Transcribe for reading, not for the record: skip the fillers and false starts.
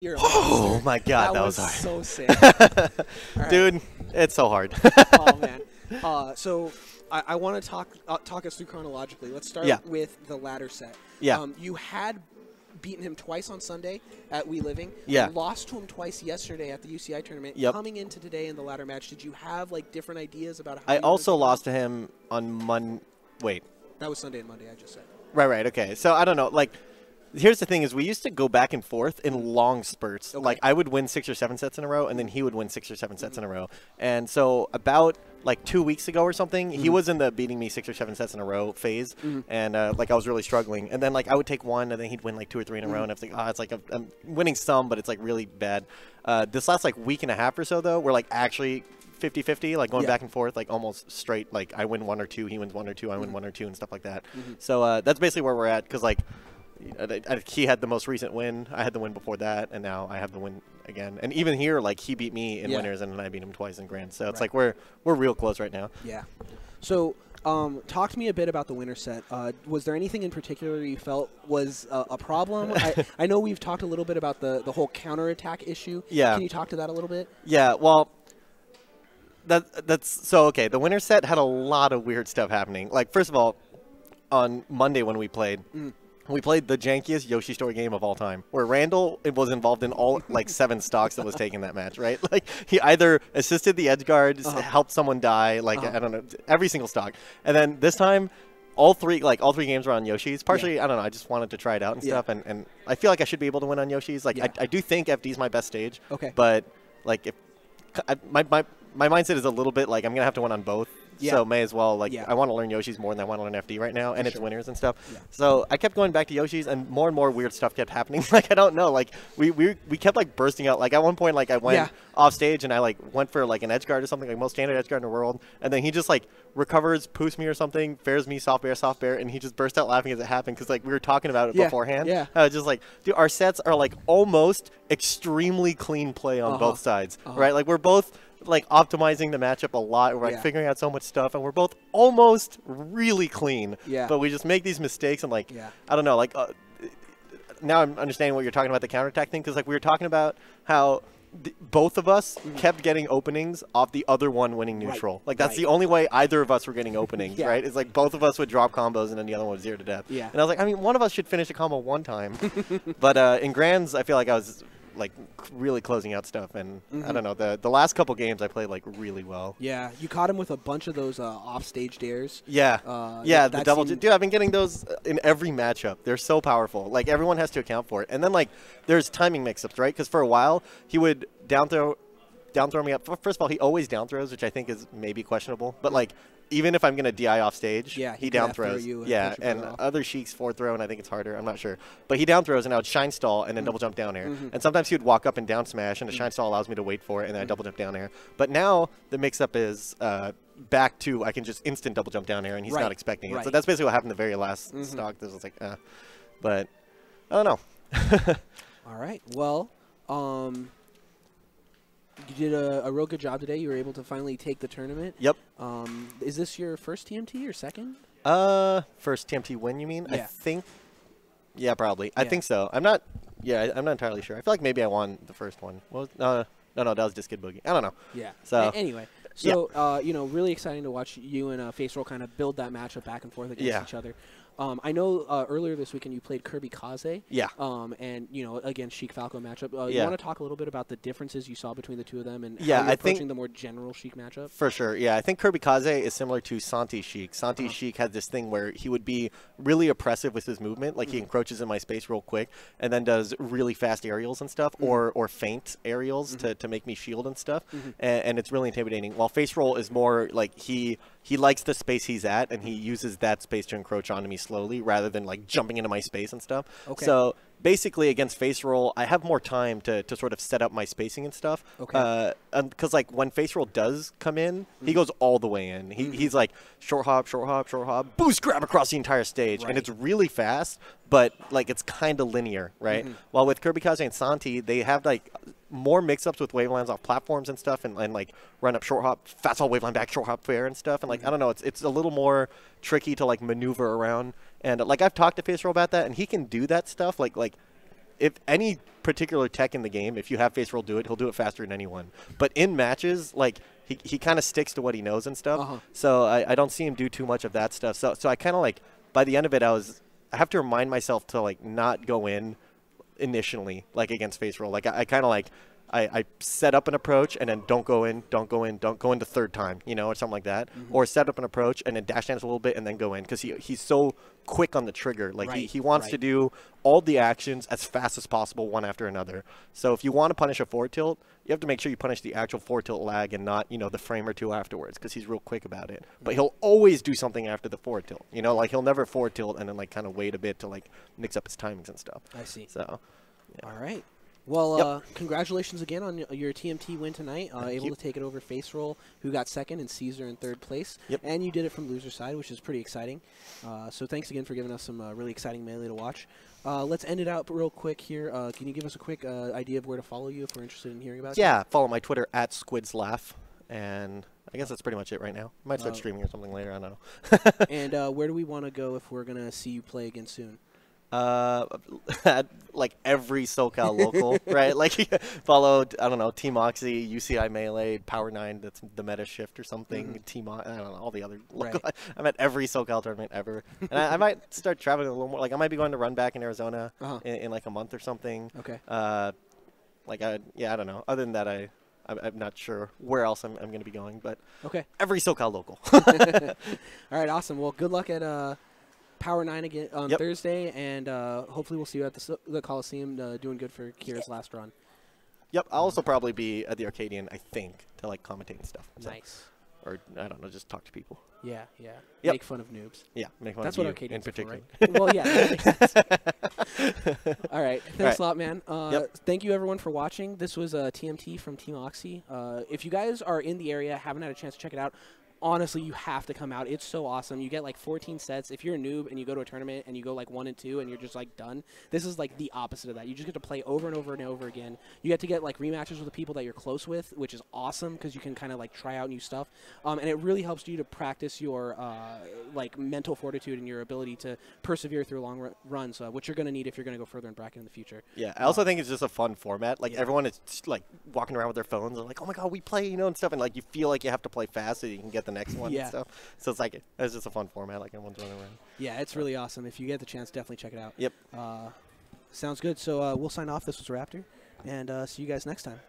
You're a Oh monster. my god, that was was hard. so sick. All right. Dude, it's so hard. Oh man. So I want to talk us through chronologically. Let's start Yeah. with the ladder set. Yeah. You had beaten him twice on Sunday at We Living. Yeah. Lost to him twice yesterday at the UCI tournament. Yep. Coming into today in the ladder match, did you have like different ideas about how? I you were also gonna lost to him on Monday. Wait. That was Sunday and Monday. I just said. Right, okay. So I don't know. Like, here's the thing: is we used to go back and forth in long spurts. Okay. Like, I would win 6 or 7 sets in a row, and then he would win 6 or 7 sets in a row. And so about like 2 weeks ago or something, he was in the beating me 6 or 7 sets in a row phase, and like I was really struggling. And then like I would take one, and then he'd win like 2 or 3 in a row, and I was like, oh, it's like I'm winning some, but it's like really bad. This last like week and a half or so though, we're like actually 50-50, like going back and forth, like almost straight. Like I win 1 or 2, he wins 1 or 2, I win 1 or 2, and stuff like that. So that's basically where we're at, because like he had the most recent win, I had the win before that, and now I have the win again. And even here, like he beat me in winners, and then I beat him twice in grands. So it's like we're real close right now. Yeah. So talk to me a bit about the winner set. Was there anything in particular you felt was a problem? I know we've talked a little bit about the whole counterattack issue. Yeah. Can you talk to that a little bit? Yeah, well, that's so okay. The winner set had a lot of weird stuff happening. Like, first of all, on Monday when we played the jankiest Yoshi Story game of all time, where Randall was involved in all like 7 stocks that was taken that match, right? Like he either assisted the edge guard, helped someone die, like I don't know, every single stock. And then this time, all three games were on Yoshi's. Partially, I don't know, I just wanted to try it out and stuff, and I feel like I should be able to win on Yoshi's. Like I do think FD's my best stage. Okay. But like if my mindset is a little bit like I'm gonna have to win on both. Yeah. So may as well, like, Yeah. I want to learn Yoshi's more than I want to learn FD right now, and it's sure. winners and stuff. Yeah. So I kept going back to Yoshi's, and more weird stuff kept happening. Like, I don't know. Like, we kept, like, bursting out. Like, at one point, like, I went off stage, and I, like, went for, like, an edge guard or something, like, most standard edge guard in the world. And then he just, like, recovers, poofs me or something, fares me, soft bear, and he just burst out laughing as it happened, because, like, we were talking about it beforehand. Yeah. I was just like, dude, our sets are, like, almost extremely clean play on both sides, right? Like, we're both like optimizing the matchup a lot. We're like figuring out so much stuff, and we're both almost really clean. Yeah. But we just make these mistakes, and like Yeah. I don't know. Like now I'm understanding what you're talking about, the counterattack thing, because like we were talking about how both of us kept getting openings off the other one winning neutral. Like that's the only way either of us were getting openings, right? It's like both of us would drop combos, and then the other one was 0 to death. Yeah. And I was like, I mean, one of us should finish a combo one time. But in grands, I feel like I was like really closing out stuff, and I don't know, the last couple games I played like really well. Yeah. You caught him with a bunch of those off-stage dares. Yeah. Yeah, the that double seemed- dude, I've been getting those in every matchup. They're so powerful. Like everyone has to account for it. And then like there's timing mix-ups, right? Because for a while he would down throw me up. First of all, he always down throws, which I think is maybe questionable. But like even if I'm gonna DI off stage, Yeah, he he down can F-throw throws. you and Yeah, push your and foot off. other Sheik's forward throw, and I think it's harder. I'm not sure, but he down throws, and I would shine stall and then double jump down air. And sometimes he would walk up and down smash, and the shine stall allows me to wait for it, and then I double jump down air. But now the mix up is back to I can just instant double jump down air, and he's not expecting it. So that's basically what happened the very last stock. This was like, but I don't know. All right. Well, you did a real good job today. You were able to finally take the tournament. Yep. Is this your first TMT or second? First TMT win, you mean? Yeah. I think. Yeah, probably. I Yeah. think so. I'm not. Yeah, I'm not entirely sure. I feel like maybe I won the first one. Well, no, that was just Kid Boogie. I don't know. Yeah. So Anyway, so you know, really exciting to watch you and Face Roll kind of build that matchup back and forth against each other. I know earlier this weekend you played Kirby Kaze. Yeah. And you know, against Sheik Falco matchup. You Yeah. want to talk a little bit about the differences you saw between the two of them and Yeah, how you're I approaching think- the more general Sheik matchup? For sure, yeah. I think Kirby Kaze is similar to Santi Sheik. Santi Sheik had this thing where he would be really oppressive with his movement, like he encroaches in my space real quick, and then does really fast aerials and stuff, or feint aerials to make me shield and stuff, and it's really intimidating. While Face Roll is more like he likes the space he's at, and he uses that space to encroach onto me slowly, rather than like jumping into my space and stuff. Okay. So basically against Face Roll, I have more time to sort of set up my spacing and stuff. Okay. Because like when Face Roll does come in, he goes all the way in. He's like short hop, boost grab across the entire stage, and it's really fast, but like it's kind of linear, right? While with Kirby Kaze and Santi, they have like more mix-ups with wavelines off platforms and stuff, and like run up short hop, fast all waveline back, short hop fair and stuff, and like I don't know, it's a little more tricky to like maneuver around. And like I've talked to Face Roll about that, and he can do that stuff. Like if any particular tech in the game, if you have face roll do it, he'll do it faster than anyone. But in matches, like he kind of sticks to what he knows and stuff. So I don't see him do too much of that stuff. So I kind of like by the end of it, I have to remind myself to like not go in initially like against face roll. Like I kind of like I set up an approach and then don't go in the third time, you know, or something like that. Or set up an approach and then dash dance a little bit and then go in because he's so quick on the trigger. Like he wants to do all the actions as fast as possible, one after another. So if you want to punish a forward tilt, you have to make sure you punish the actual forward tilt lag and not, you know, the frame or two afterwards because he's real quick about it. But he'll always do something after the forward tilt. You know, like he'll never forward tilt and then like kind of wait a bit to like mix up his timings and stuff. I see. So, yeah. All right. Well, congratulations again on your TMT win tonight. Able to take it over Face Roll, who got second, and Caesar in third place. And you did it from loser side, which is pretty exciting. So thanks again for giving us some really exciting Melee to watch. Let's end it out real quick here. Can you give us a quick idea of where to follow you if we're interested in hearing about it? Yeah, follow my Twitter at SquidsLaugh. And I guess that's pretty much it right now. I might start streaming or something later. I don't know. And where do we want to go if we're going to see you play again soon? Like every SoCal local, right? Like follow, I don't know, Team OXY, UCI Melee, Power 9, that's the meta shift or something, Team, I don't know, all the other local. I'm at every SoCal tournament ever. And I might start traveling a little more. Like I might be going to Run Back in Arizona in like a month or something. Okay. Like I don't know. Other than that, I'm not sure where else I'm going to be going, but every SoCal local. All right, awesome. Well, good luck at Power 9 again on Thursday, and hopefully we'll see you at the Coliseum doing good for Kira's last run. Yep, I'll also probably be at the Arcadian, I think, to like commentate and stuff. So. Nice. Or, I don't know, just talk to people. Yeah. Make fun of noobs. Yeah, make fun That's of what you Arcadians in particular. For, right? Well, yeah, that makes sense. All right, thanks a lot, man. Thank you, everyone, for watching. This was TMT from Team OXY. If you guys are in the area, haven't had a chance to check it out, honestly, you have to come out. It's so awesome. You get like 14 sets. If you're a noob and you go to a tournament and you go like 1 and 2 and you're just like done, this is like the opposite of that. You just get to play over and over and over again. You get to get like rematches with the people that you're close with, which is awesome because you can kind of like try out new stuff. And it really helps you to practice your like mental fortitude and your ability to persevere through long runs, which you're going to need if you're going to go further in bracket in the future. Yeah, I also think it's just a fun format. Like everyone is just, like walking around with their phones and like, oh my god, we play, you know, and stuff, and like you feel like you have to play fast so you can get the next one and stuff. So it's like it's just a fun format, like everyone's running around. Yeah, it's really awesome. If you get the chance, definitely check it out. Yep. Sounds good. So we'll sign off. This was Raptor, and see you guys next time.